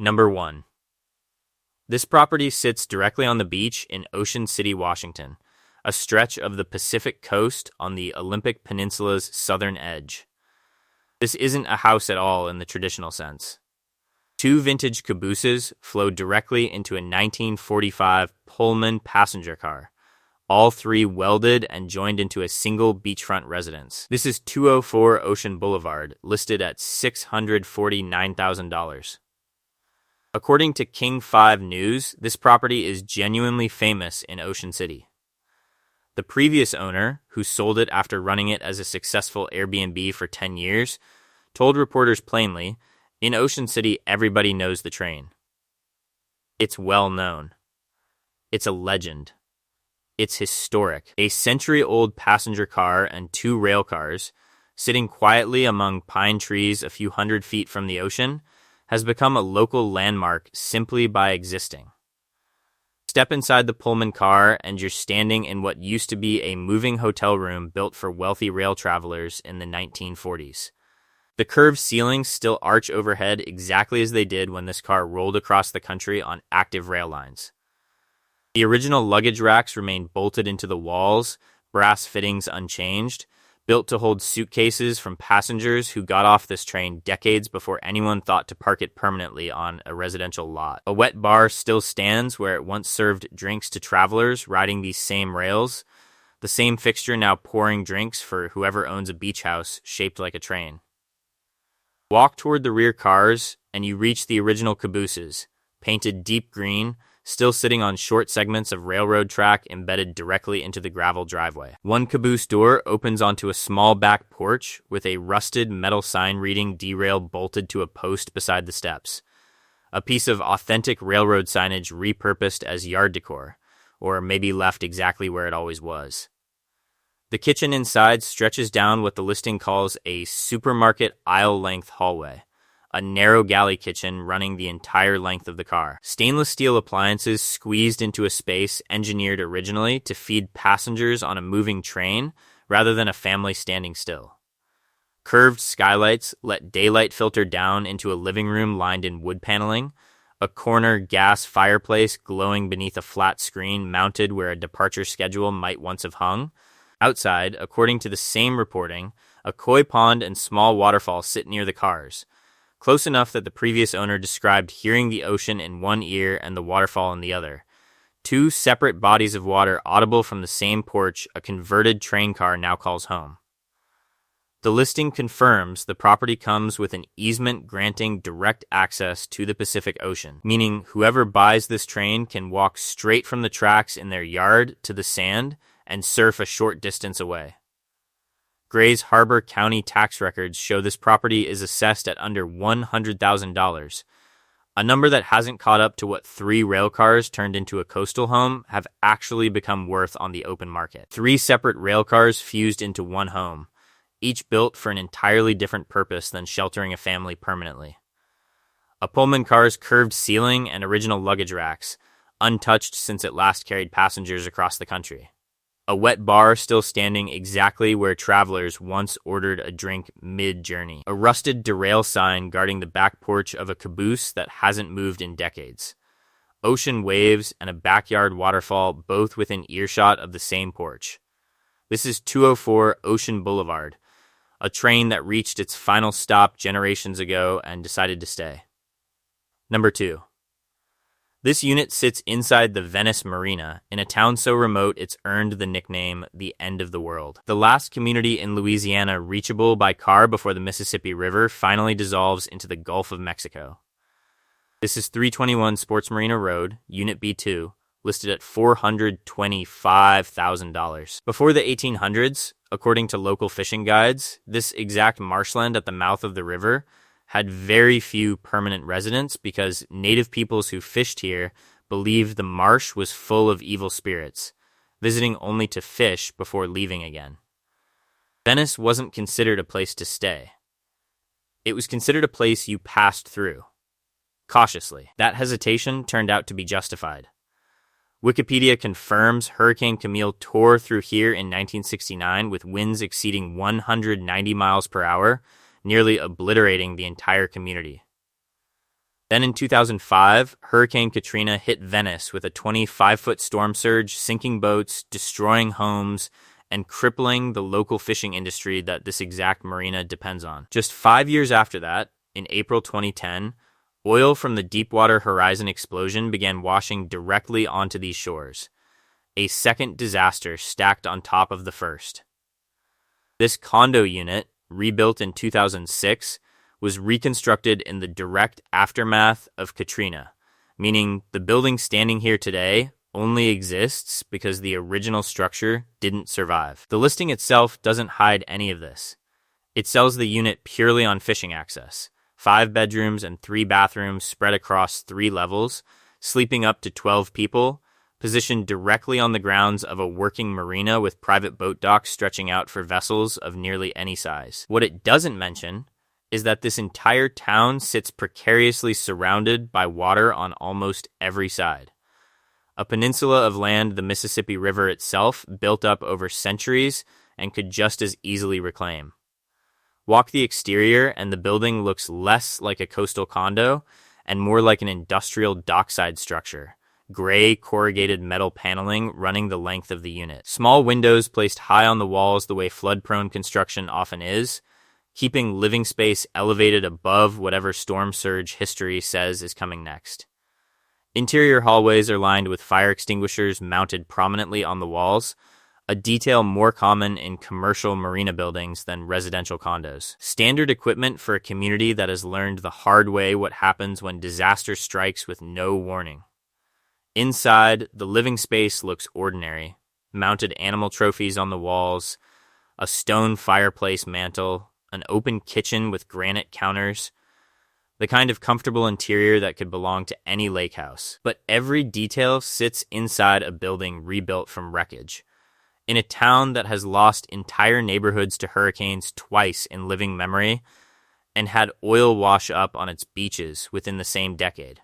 Number 1. This property sits directly on the beach in Ocean City, Washington, a stretch of the Pacific coast on the Olympic Peninsula's southern edge. This isn't a house at all in the traditional sense. 2 vintage cabooses flow directly into a 1945 Pullman passenger car, all 3 welded and joined into a single beachfront residence. This is 204 Ocean Boulevard, listed at $649,000. According to King 5 News, this property is genuinely famous in Ocean City. The previous owner, who sold it after running it as a successful Airbnb for 10 years, told reporters plainly, "In Ocean City, everybody knows the train. It's well known. It's a legend. It's historic. A century-old passenger car and 2 rail cars, sitting quietly among pine trees a few hundred feet from the ocean, has become a local landmark simply by existing. Step inside the Pullman car and you're standing in what used to be a moving hotel room built for wealthy rail travelers in the 1940s. The curved ceilings still arch overhead exactly as they did when this car rolled across the country on active rail lines. The original luggage racks remain bolted into the walls, brass fittings unchanged, built to hold suitcases from passengers who got off this train decades before anyone thought to park it permanently on a residential lot. A wet bar still stands where it once served drinks to travelers riding these same rails, the same fixture now pouring drinks for whoever owns a beach house shaped like a train. Walk toward the rear cars, and you reach the original cabooses, painted deep green, still sitting on short segments of railroad track embedded directly into the gravel driveway. One caboose door opens onto a small back porch with a rusted metal sign reading derail bolted to a post beside the steps. A piece of authentic railroad signage repurposed as yard decor, or maybe left exactly where it always was. The kitchen inside stretches down what the listing calls a supermarket aisle-length hallway, a narrow galley kitchen running the entire length of the car. Stainless steel appliances squeezed into a space engineered originally to feed passengers on a moving train rather than a family standing still. Curved skylights let daylight filter down into a living room lined in wood paneling, a corner gas fireplace glowing beneath a flat screen mounted where a departure schedule might once have hung. Outside, according to the same reporting, a koi pond and small waterfall sit near the cars, close enough that the previous owner described hearing the ocean in one ear and the waterfall in the other. 2 separate bodies of water audible from the same porch a converted train car now calls home. The listing confirms the property comes with an easement granting direct access to the Pacific Ocean, meaning whoever buys this train can walk straight from the tracks in their yard to the sand and surf a short distance away. Gray's Harbor County tax records show this property is assessed at under $100,000, a number that hasn't caught up to what 3 rail cars turned into a coastal home have actually become worth on the open market. 3 separate rail cars fused into one home, each built for an entirely different purpose than sheltering a family permanently. A Pullman car's curved ceiling and original luggage racks, untouched since it last carried passengers across the country. A wet bar still standing exactly where travelers once ordered a drink mid-journey. A rusted derail sign guarding the back porch of a caboose that hasn't moved in decades. Ocean waves and a backyard waterfall both within earshot of the same porch. This is 204 Ocean Boulevard, a train that reached its final stop generations ago and decided to stay. Number 2. This unit sits inside the Venice Marina, in a town so remote it's earned the nickname the End of the World. The last community in Louisiana reachable by car before the Mississippi River finally dissolves into the Gulf of Mexico. This is 321 Sports Marina Road, Unit B2, listed at $425,000. Before the 1800s, according to local fishing guides, this exact marshland at the mouth of the river had very few permanent residents because native peoples who fished here believed the marsh was full of evil spirits, visiting only to fish before leaving again. Venice wasn't considered a place to stay. It was considered a place you passed through. Cautiously. That hesitation turned out to be justified. Wikipedia confirms Hurricane Camille tore through here in 1969 with winds exceeding 190 miles per hour, nearly obliterating the entire community. Then in 2005, Hurricane Katrina hit Venice with a 25-foot storm surge, sinking boats, destroying homes, and crippling the local fishing industry that this exact marina depends on. Just 5 years after that, in April 2010, oil from the Deepwater Horizon explosion began washing directly onto these shores. A second disaster stacked on top of the first. This condo unit, rebuilt in 2006, was reconstructed in the direct aftermath of Katrina, meaning the building standing here today only exists because the original structure didn't survive. The listing itself doesn't hide any of this. It sells the unit purely on fishing access. 5 bedrooms and 3 bathrooms spread across 3 levels, sleeping up to 12 people, positioned directly on the grounds of a working marina with private boat docks stretching out for vessels of nearly any size. What it doesn't mention is that this entire town sits precariously surrounded by water on almost every side. A peninsula of land the Mississippi River itself built up over centuries and could just as easily reclaim. Walk the exterior and the building looks less like a coastal condo and more like an industrial dockside structure. Gray corrugated metal paneling running the length of the unit. Small windows placed high on the walls the way flood-prone construction often is, keeping living space elevated above whatever storm surge history says is coming next. Interior hallways are lined with fire extinguishers mounted prominently on the walls, a detail more common in commercial marina buildings than residential condos. Standard equipment for a community that has learned the hard way what happens when disaster strikes with no warning. Inside, the living space looks ordinary. Mounted animal trophies on the walls, a stone fireplace mantel, an open kitchen with granite counters, the kind of comfortable interior that could belong to any lake house. But every detail sits inside a building rebuilt from wreckage. In a town that has lost entire neighborhoods to hurricanes twice in living memory and had oil wash up on its beaches within the same decade.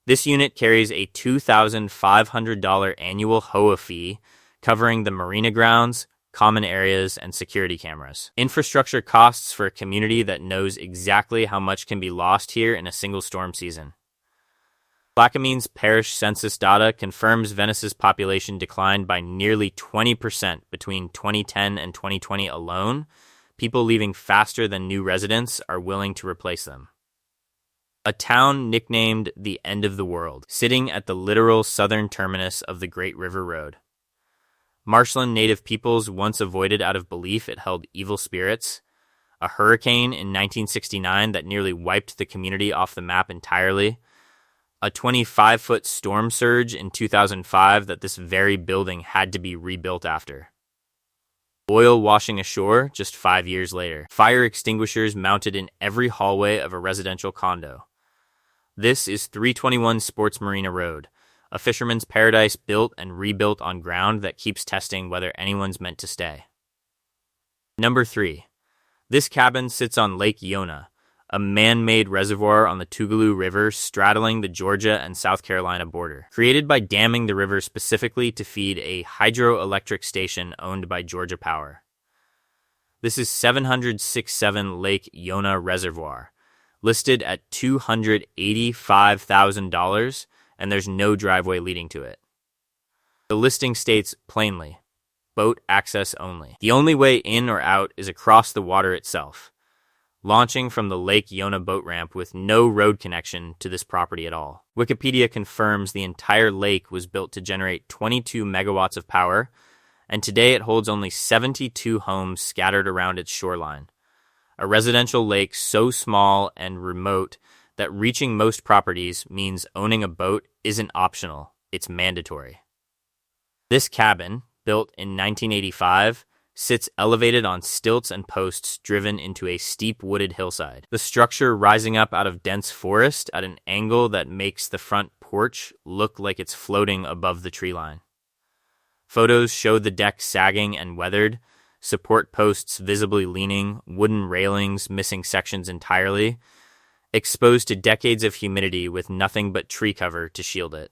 This unit carries a $2,500 annual HOA fee covering the marina grounds, common areas, and security cameras. Infrastructure costs for a community that knows exactly how much can be lost here in a single storm season. Plaquemines parish census data confirms Venice's population declined by nearly 20% between 2010 and 2020 alone. People leaving faster than new residents are willing to replace them. A town nicknamed the End of the World, sitting at the literal southern terminus of the Great River Road. Marshland native peoples once avoided out of belief it held evil spirits. A hurricane in 1969 that nearly wiped the community off the map entirely. A 25-foot storm surge in 2005 that this very building had to be rebuilt after. Oil washing ashore just 5 years later. Fire extinguishers mounted in every hallway of a residential condo. This is 321 Sports Marina Road, a fisherman's paradise built and rebuilt on ground that keeps testing whether anyone's meant to stay. Number 3. This cabin sits on Lake Yonah, a man-made reservoir on the Tougaloo River straddling the Georgia and South Carolina border. Created by damming the river specifically to feed a hydroelectric station owned by Georgia Power. This is 767 Lake Yonah Reservoir, listed at $285,000, and there's no driveway leading to it. The listing states plainly, boat access only. The only way in or out is across the water itself, launching from the Lake Yonah boat ramp with no road connection to this property at all. Wikipedia confirms the entire lake was built to generate 22 megawatts of power, and today it holds only 72 homes scattered around its shoreline. A residential lake so small and remote that reaching most properties means owning a boat isn't optional, it's mandatory. This cabin, built in 1985, sits elevated on stilts and posts driven into a steep wooded hillside. The structure rising up out of dense forest at an angle that makes the front porch look like it's floating above the tree line. Photos show the deck sagging and weathered, support posts visibly leaning, wooden railings missing sections entirely, exposed to decades of humidity with nothing but tree cover to shield it.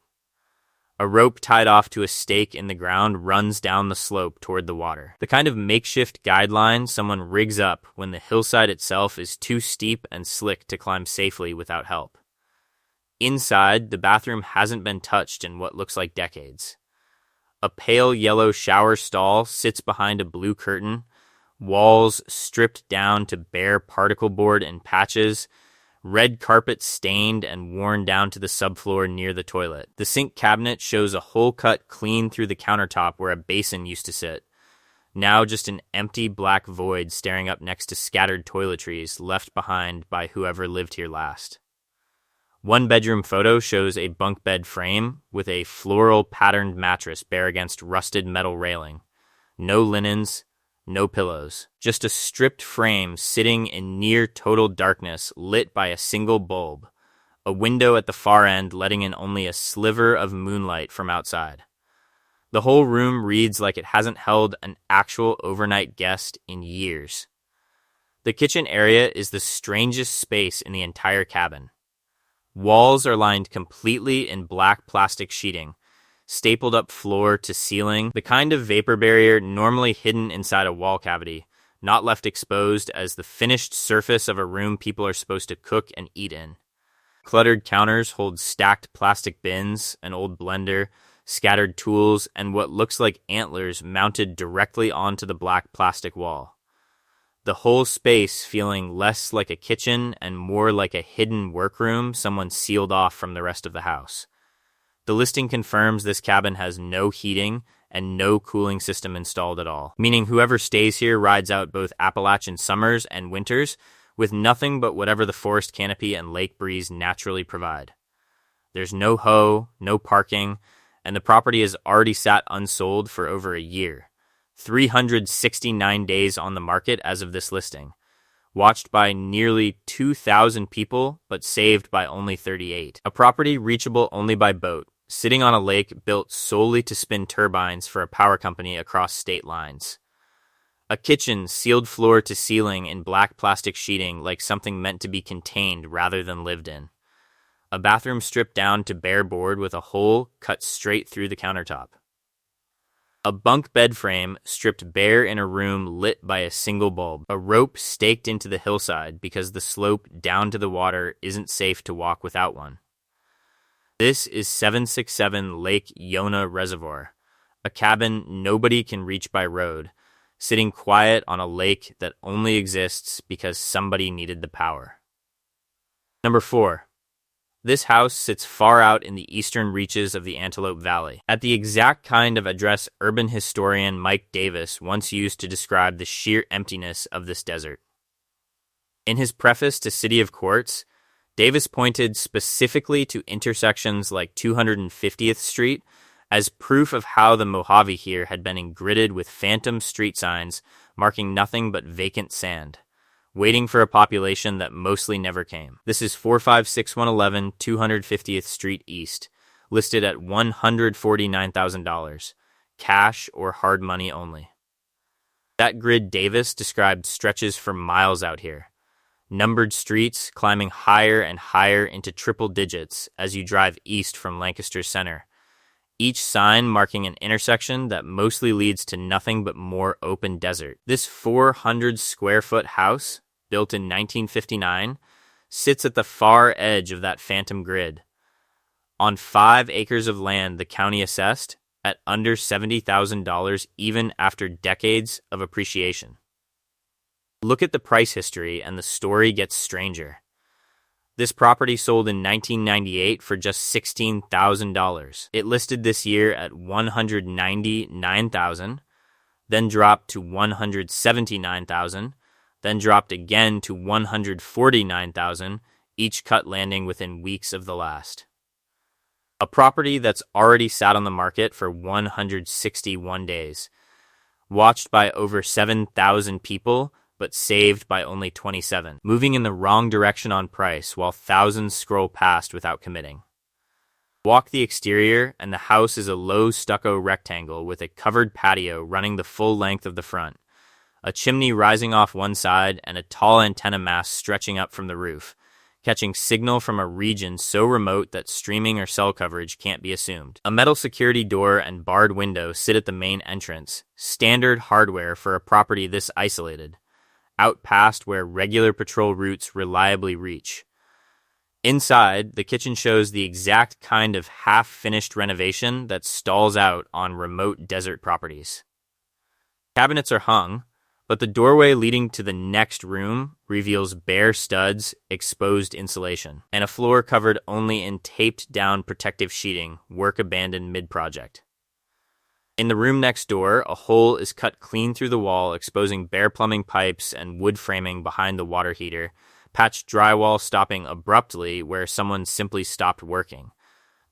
A rope tied off to a stake in the ground runs down the slope toward the water. The kind of makeshift guideline someone rigs up when the hillside itself is too steep and slick to climb safely without help. Inside, the bathroom hasn't been touched in what looks like decades. A pale yellow shower stall sits behind a blue curtain, walls stripped down to bare particle board in patches, red carpet stained and worn down to the subfloor near the toilet. The sink cabinet shows a hole cut clean through the countertop where a basin used to sit. Now just an empty black void staring up next to scattered toiletries left behind by whoever lived here last. One bedroom photo shows a bunk bed frame with a floral patterned mattress bare against rusted metal railing. No linens, no pillows. Just a stripped frame sitting in near total darkness lit by a single bulb. A window at the far end letting in only a sliver of moonlight from outside. The whole room reads like it hasn't held an actual overnight guest in years. The kitchen area is the strangest space in the entire cabin. Walls are lined completely in black plastic sheeting, stapled up floor to ceiling, the kind of vapor barrier normally hidden inside a wall cavity, not left exposed as the finished surface of a room people are supposed to cook and eat in. Cluttered counters hold stacked plastic bins, an old blender, scattered tools, and what looks like antlers mounted directly onto the black plastic wall. The whole space feeling less like a kitchen and more like a hidden workroom someone sealed off from the rest of the house. The listing confirms this cabin has no heating and no cooling system installed at all, meaning whoever stays here rides out both Appalachian summers and winters with nothing but whatever the forest canopy and lake breeze naturally provide. There's no hoe, no parking, and the property has already sat unsold for over a year. 369 days on the market as of this listing, watched by nearly 2,000 people, but saved by only 38. A property reachable only by boat, sitting on a lake built solely to spin turbines for a power company across state lines. A kitchen sealed floor to ceiling in black plastic sheeting like something meant to be contained rather than lived in. A bathroom stripped down to bare board with a hole cut straight through the countertop. A bunk bed frame stripped bare in a room lit by a single bulb. A rope staked into the hillside because the slope down to the water isn't safe to walk without one. This is 767 Lake Yonah Reservoir, a cabin nobody can reach by road, sitting quiet on a lake that only exists because somebody needed the power. Number 4. This house sits far out in the eastern reaches of the Antelope Valley, at the exact kind of address urban historian Mike Davis once used to describe the sheer emptiness of this desert. In his preface to City of Quartz, Davis pointed specifically to intersections like 250th Street as proof of how the Mojave here had been engridded with phantom street signs marking nothing but vacant sand, waiting for a population that mostly never came. This is 456111 250th Street East, listed at $149,000, cash or hard money only. That grid Davis described stretches for miles out here, numbered streets climbing higher and higher into triple digits as you drive east from Lancaster Center, each sign marking an intersection that mostly leads to nothing but more open desert. This 400 square foot house, built in 1959, sits at the far edge of that phantom grid, on 5 acres of land the county assessed at under $70,000 even after decades of appreciation. Look at the price history and the story gets stranger. This property sold in 1998 for just $16,000. It listed this year at $199,000, then dropped to $179,000, then dropped again to $149,000, each cut landing within weeks of the last. A property that's already sat on the market for 161 days, watched by over 7,000 people, but saved by only 27, moving in the wrong direction on price while thousands scroll past without committing. Walk the exterior, and the house is a low stucco rectangle with a covered patio running the full length of the front, a chimney rising off one side, and a tall antenna mast stretching up from the roof, catching signal from a region so remote that streaming or cell coverage can't be assumed. A metal security door and barred window sit at the main entrance, standard hardware for a property this isolated, out past where regular patrol routes reliably reach. Inside, the kitchen shows the exact kind of half-finished renovation that stalls out on remote desert properties. Cabinets are hung, but the doorway leading to the next room reveals bare studs, exposed insulation, and a floor covered only in taped-down protective sheeting, work abandoned mid-project. In the room next door, a hole is cut clean through the wall, exposing bare plumbing pipes and wood framing behind the water heater, patched drywall stopping abruptly where someone simply stopped working.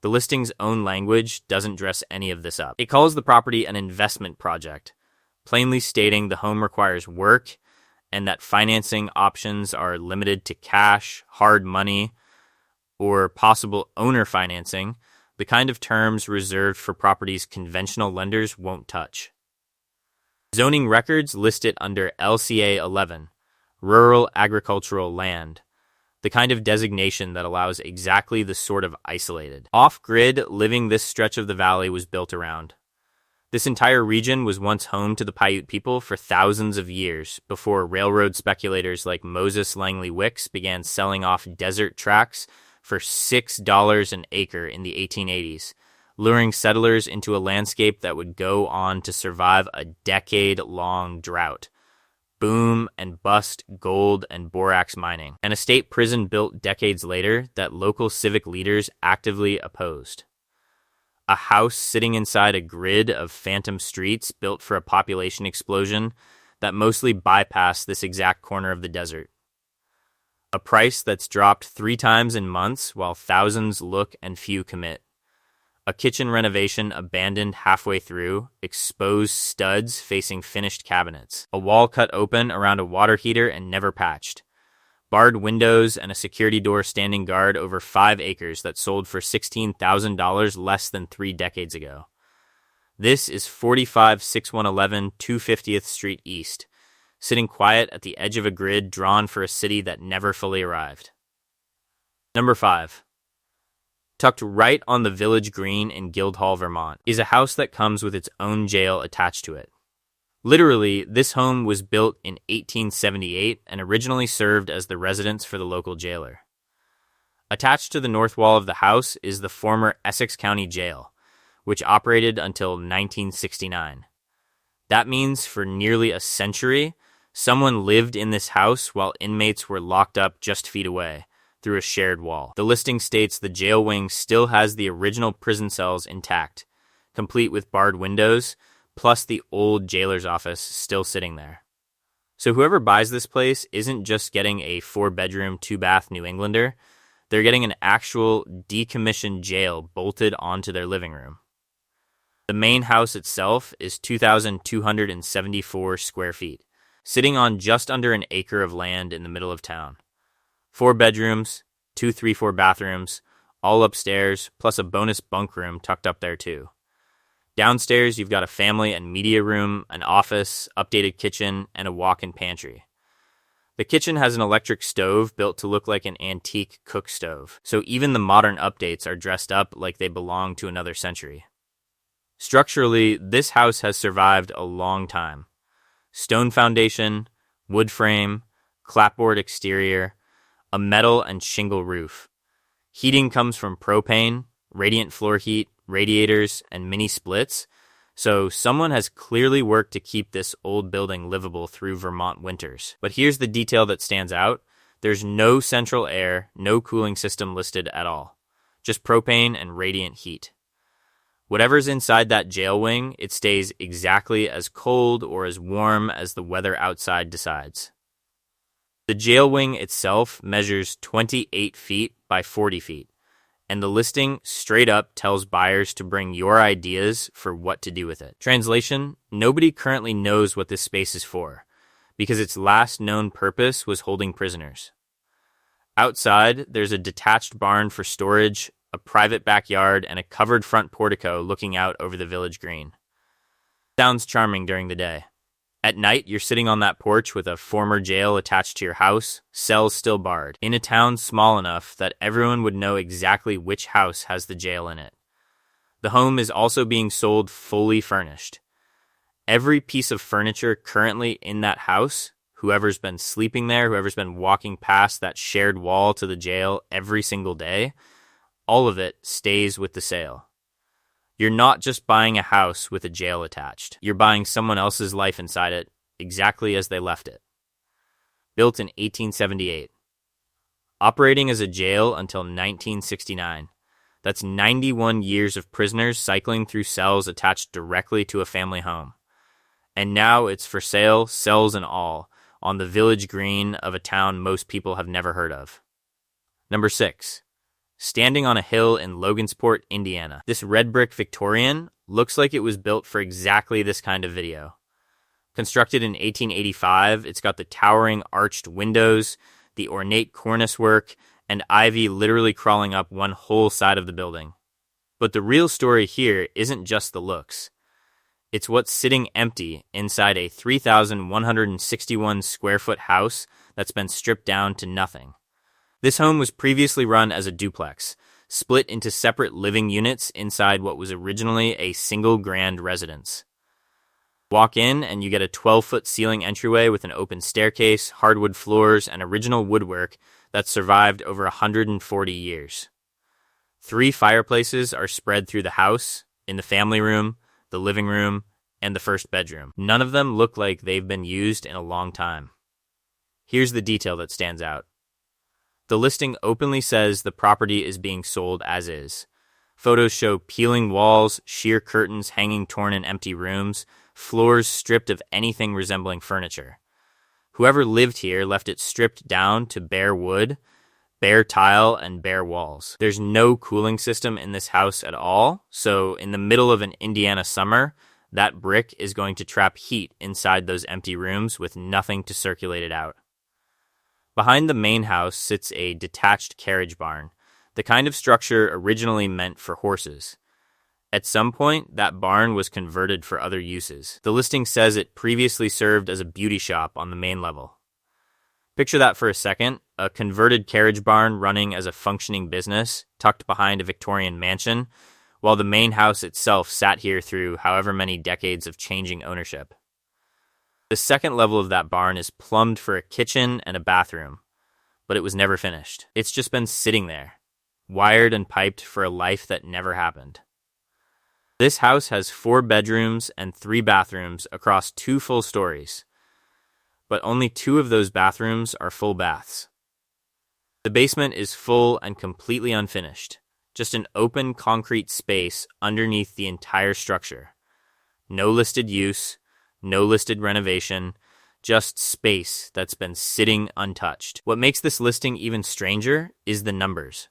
The listing's own language doesn't dress any of this up. It calls the property an investment project, plainly stating the home requires work and that financing options are limited to cash, hard money, or possible owner financing, the kind of terms reserved for properties conventional lenders won't touch. Zoning records list it under LCA 11, Rural Agricultural Land, the kind of designation that allows exactly the sort of isolated, off-grid living this stretch of the valley was built around. This entire region was once home to the Paiute people for thousands of years before railroad speculators like Moses Langley Wicks began selling off desert tracts for $6 an acre in the 1880s, luring settlers into a landscape that would go on to survive a decade-long drought. Boom and bust gold and borax mining, and a state prison built decades later that local civic leaders actively opposed. A house sitting inside a grid of phantom streets built for a population explosion that mostly bypassed this exact corner of the desert. A price that's dropped 3 times in months while thousands look and few commit. A kitchen renovation abandoned halfway through, exposed studs facing finished cabinets, a wall cut open around a water heater and never patched, barred windows and a security door standing guard over 5 acres that sold for $16,000 less than 3 decades ago. This is 456111 250th Street East, sitting quiet at the edge of a grid drawn for a city that never fully arrived. Number 5. Tucked right on the village green in Guildhall, Vermont, is a house that comes with its own jail attached to it. Literally, this home was built in 1878 and originally served as the residence for the local jailer. Attached to the north wall of the house is the former Essex County Jail, which operated until 1969. That means for nearly a century, someone lived in this house while inmates were locked up just feet away, through a shared wall. The listing states the jail wing still has the original prison cells intact, complete with barred windows, plus the old jailer's office still sitting there. So whoever buys this place isn't just getting a 4-bedroom, 2-bath New Englander, they're getting an actual decommissioned jail bolted onto their living room. The main house itself is 2,274 square feet, sitting on just under an acre of land in the middle of town. 4 bedrooms, 2 3-4 bathrooms, all upstairs, plus a bonus bunk room tucked up there too. Downstairs, you've got a family and media room, an office, updated kitchen, and a walk-in pantry. The kitchen has an electric stove built to look like an antique cook stove, so even the modern updates are dressed up like they belong to another century. Structurally, this house has survived a long time. Stone foundation, wood frame, clapboard exterior, a metal and shingle roof. Heating comes from propane, radiant floor heat, radiators, and mini splits, so someone has clearly worked to keep this old building livable through Vermont winters. But here's the detail that stands out. There's no central air, no cooling system listed at all. Just propane and radiant heat. Whatever's inside that jail wing, it stays exactly as cold or as warm as the weather outside decides. The jail wing itself measures 28 feet by 40 feet, and the listing straight up tells buyers to bring your ideas for what to do with it. Translation: nobody currently knows what this space is for, because its last known purpose was holding prisoners. Outside, there's a detached barn for storage, a private backyard, and a covered front portico looking out over the village green. Sounds charming during the day. At night, you're sitting on that porch with a former jail attached to your house, cells still barred, in a town small enough that everyone would know exactly which house has the jail in it. The home is also being sold fully furnished. Every piece of furniture currently in that house, whoever's been sleeping there, whoever's been walking past that shared wall to the jail every single day, all of it stays with the sale. You're not just buying a house with a jail attached. You're buying someone else's life inside it, exactly as they left it. Built in 1878. Operating as a jail until 1969. That's 91 years of prisoners cycling through cells attached directly to a family home. And now it's for sale, cells and all, on the village green of a town most people have never heard of. Number 6. Standing on a hill in Logansport, Indiana. This red brick Victorian looks like it was built for exactly this kind of video. Constructed in 1885, it's got the towering arched windows, the ornate cornice work, and ivy literally crawling up one whole side of the building. But the real story here isn't just the looks. It's what's sitting empty inside a 3,161 square foot house that's been stripped down to nothing. This home was previously run as a duplex, split into separate living units inside what was originally a single grand residence. Walk in and you get a 12-foot ceiling entryway with an open staircase, hardwood floors, and original woodwork that's survived over 140 years. 3 fireplaces are spread through the house, in the family room, the living room, and the first bedroom. None of them look like they've been used in a long time. Here's the detail that stands out. The listing openly says the property is being sold as is. Photos show peeling walls, sheer curtains hanging torn in empty rooms, floors stripped of anything resembling furniture. Whoever lived here left it stripped down to bare wood, bare tile, and bare walls. There's no cooling system in this house at all, so in the middle of an Indiana summer, that brick is going to trap heat inside those empty rooms with nothing to circulate it out. Behind the main house sits a detached carriage barn, the kind of structure originally meant for horses. At some point, that barn was converted for other uses. The listing says it previously served as a beauty shop on the main level. Picture that for a second, a converted carriage barn running as a functioning business, tucked behind a Victorian mansion, while the main house itself sat here through however many decades of changing ownership. The second level of that barn is plumbed for a kitchen and a bathroom, but it was never finished. It's just been sitting there, wired and piped for a life that never happened. This house has 4 bedrooms and 3 bathrooms across 2 full stories, but only 2 of those bathrooms are full baths. The basement is full and completely unfinished, just an open concrete space underneath the entire structure. No listed use, no listed renovation, just space that's been sitting untouched. What makes this listing even stranger is the numbers.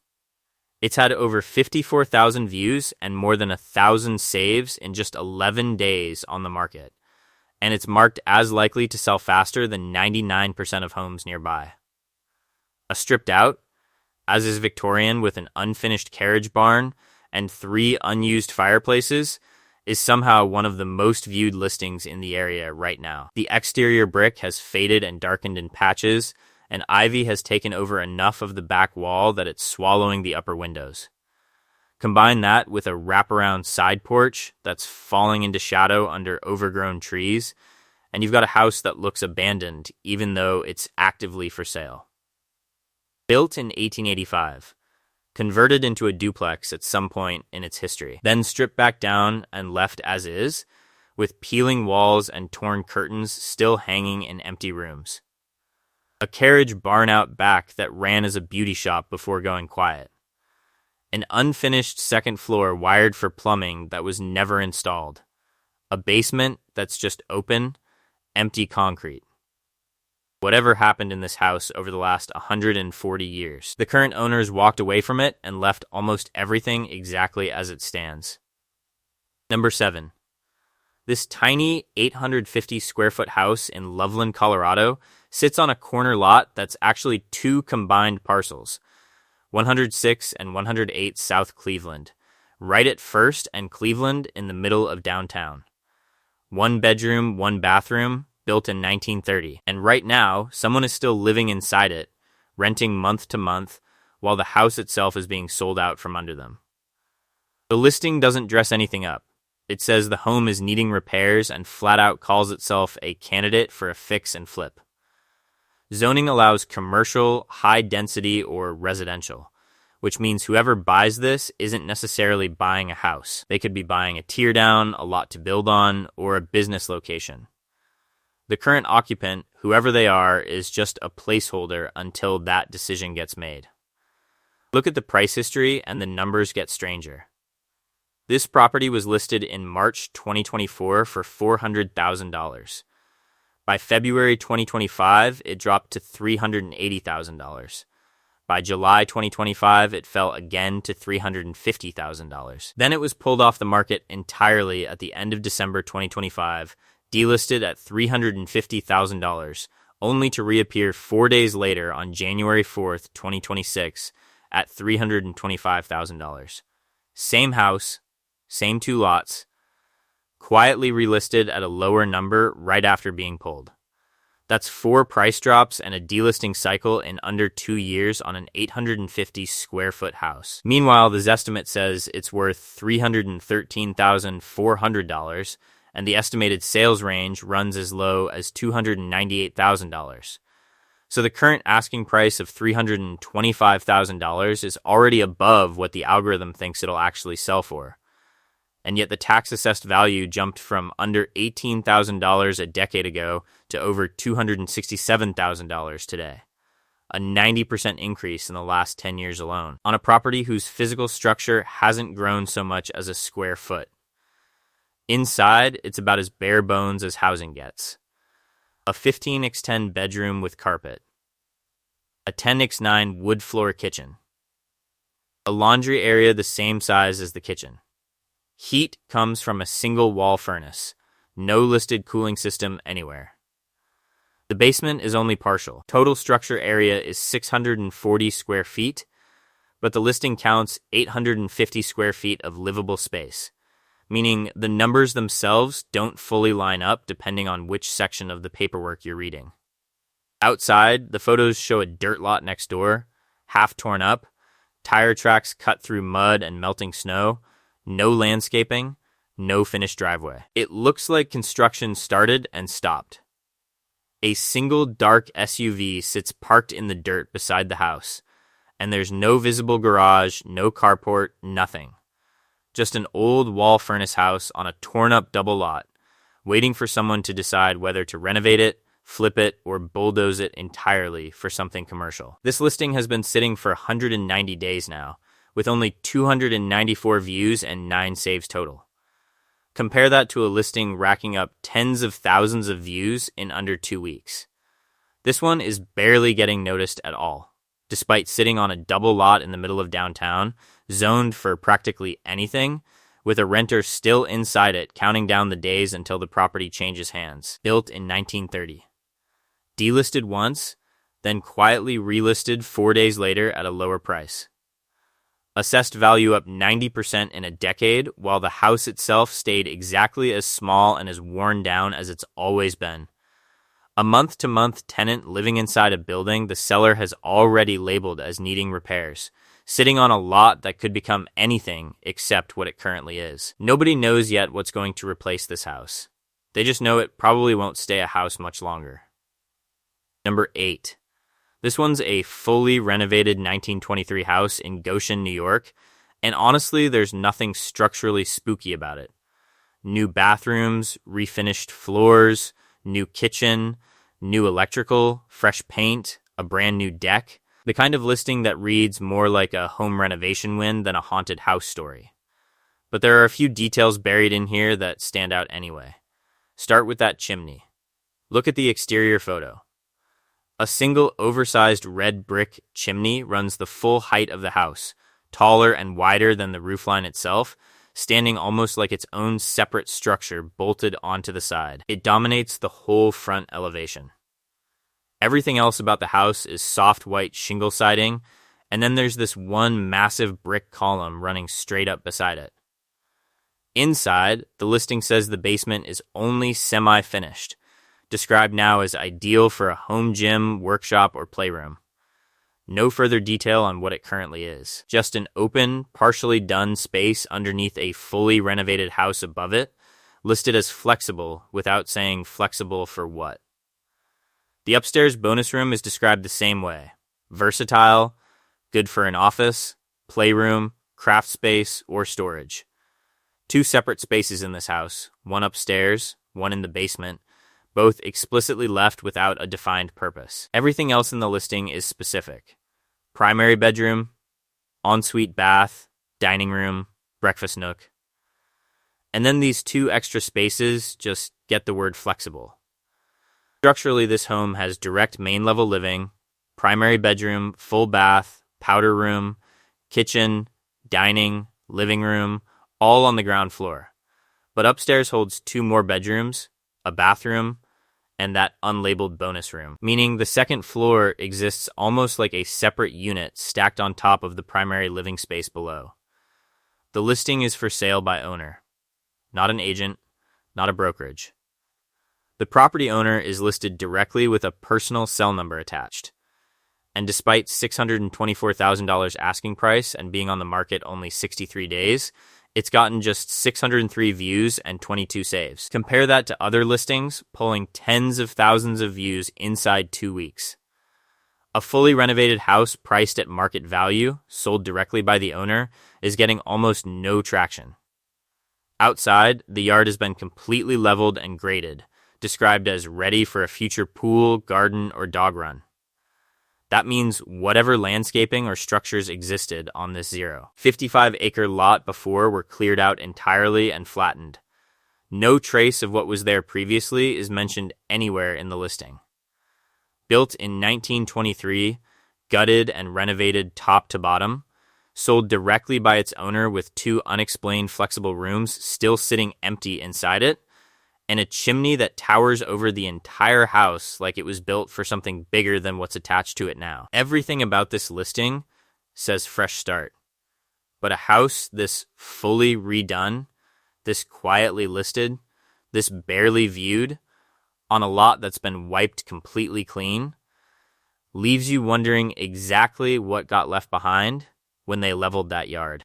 It's had over 54,000 views and more than 1,000 saves in just 11 days on the market, and it's marked as likely to sell faster than 99% of homes nearby. A stripped out, as is Victorian with an unfinished carriage barn and 3 unused fireplaces, is somehow one of the most viewed listings in the area right now. The exterior brick has faded and darkened in patches, and ivy has taken over enough of the back wall that it's swallowing the upper windows. Combine that with a wraparound side porch that's falling into shadow under overgrown trees, and you've got a house that looks abandoned even though it's actively for sale. Built in 1885, converted into a duplex at some point in its history, then stripped back down and left as is, with peeling walls and torn curtains still hanging in empty rooms. A carriage barn out back that ran as a beauty shop before going quiet. An unfinished second floor wired for plumbing that was never installed. A basement that's just open, empty concrete. Whatever happened in this house over the last 140 years. The current owners walked away from it and left almost everything exactly as it stands. Number 7. This tiny 850 square foot house in Loveland, Colorado sits on a corner lot that's actually 2 combined parcels, 106 and 108 South Cleveland, right at First and Cleveland in the middle of downtown. 1 bedroom, 1 bathroom, built in 1930. And right now, someone is still living inside it, renting month to month, while the house itself is being sold out from under them. The listing doesn't dress anything up. It says the home is needing repairs and flat out calls itself a candidate for a fix and flip. Zoning allows commercial, high density, or residential, which means whoever buys this isn't necessarily buying a house. They could be buying a tear down, a lot to build on, or a business location. The current occupant, whoever they are, is just a placeholder until that decision gets made. Look at the price history and the numbers get stranger. This property was listed in March 2024 for $400,000. By February 2025, it dropped to $380,000. By July 2025, it fell again to $350,000. Then it was pulled off the market entirely at the end of December 2025, delisted at $350,000, only to reappear 4 days later on January 4th, 2026, at $325,000. Same house, same 2 lots, quietly relisted at a lower number right after being pulled. That's 4 price drops and a delisting cycle in under 2 years on an 850 square foot house. Meanwhile, the Zestimate says it's worth $313,400, and the estimated sales range runs as low as $298,000. So the current asking price of $325,000 is already above what the algorithm thinks it'll actually sell for. And yet the tax-assessed value jumped from under $18,000 a decade ago to over $267,000 today, a 90% increase in the last 10 years alone, on a property whose physical structure hasn't grown so much as a square foot. Inside, it's about as bare bones as housing gets. A 15x10 bedroom with carpet. A 10x9 wood floor kitchen. A laundry area the same size as the kitchen. Heat comes from a single wall furnace. No listed cooling system anywhere. The basement is only partial. Total structure area is 640 square feet, but the listing counts 850 square feet of livable space, meaning the numbers themselves don't fully line up depending on which section of the paperwork you're reading. Outside, the photos show a dirt lot next door, half torn up, tire tracks cut through mud and melting snow, no landscaping, no finished driveway. It looks like construction started and stopped. A single dark SUV sits parked in the dirt beside the house, and there's no visible garage, no carport, nothing. Just an old wall furnace house on a torn-up double lot, waiting for someone to decide whether to renovate it, flip it, or bulldoze it entirely for something commercial. This listing has been sitting for 190 days now, with only 294 views and 9 saves total. Compare that to a listing racking up tens of thousands of views in under 2 weeks. This one is barely getting noticed at all, despite sitting on a double lot in the middle of downtown, zoned for practically anything, with a renter still inside it counting down the days until the property changes hands. Built in 1930. Delisted once, then quietly relisted 4 days later at a lower price. Assessed value up 90% in a decade, while the house itself stayed exactly as small and as worn down as it's always been. A month-to-month tenant living inside a building the seller has already labeled as needing repairs, sitting on a lot that could become anything except what it currently is. Nobody knows yet what's going to replace this house. They just know it probably won't stay a house much longer. Number 8. This one's a fully renovated 1923 house in Goshen, New York, and honestly, there's nothing structurally spooky about it. New bathrooms, refinished floors, new kitchen, new electrical, fresh paint, a brand new deck. The kind of listing that reads more like a home renovation win than a haunted house story. But there are a few details buried in here that stand out anyway. Start with that chimney. Look at the exterior photo. A single oversized red brick chimney runs the full height of the house, taller and wider than the roofline itself, standing almost like its own separate structure bolted onto the side. It dominates the whole front elevation. Everything else about the house is soft white shingle siding, and then there's this one massive brick column running straight up beside it. Inside, the listing says the basement is only semi-finished, described now as ideal for a home gym, workshop, or playroom. No further detail on what it currently is. Just an open, partially done space underneath a fully renovated house above it, listed as flexible without saying flexible for what. The upstairs bonus room is described the same way. Versatile, good for an office, playroom, craft space, or storage. 2 separate spaces in this house, one upstairs, one in the basement, both explicitly left without a defined purpose. Everything else in the listing is specific. Primary bedroom, ensuite bath, dining room, breakfast nook. And then these 2 extra spaces just get the word flexible. Structurally, this home has direct main level living, primary bedroom, full bath, powder room, kitchen, dining, living room, all on the ground floor. But upstairs holds 2 more bedrooms, a bathroom, and that unlabeled bonus room, meaning the second floor exists almost like a separate unit stacked on top of the primary living space below. The listing is for sale by owner, not an agent, not a brokerage. The property owner is listed directly with a personal cell number attached. And despite $624,000 asking price and being on the market only 63 days, it's gotten just 603 views and 22 saves. Compare that to other listings, pulling tens of thousands of views inside 2 weeks. A fully renovated house priced at market value, sold directly by the owner, is getting almost no traction. Outside, the yard has been completely leveled and graded, described as ready for a future pool, garden, or dog run. That means whatever landscaping or structures existed on this 55-acre lot before were cleared out entirely and flattened. No trace of what was there previously is mentioned anywhere in the listing. Built in 1923, gutted and renovated top to bottom, sold directly by its owner with 2 unexplained flexible rooms still sitting empty inside it, and a chimney that towers over the entire house like it was built for something bigger than what's attached to it now. Everything about this listing says fresh start. But a house this fully redone, this quietly listed, this barely viewed, on a lot that's been wiped completely clean, leaves you wondering exactly what got left behind when they leveled that yard.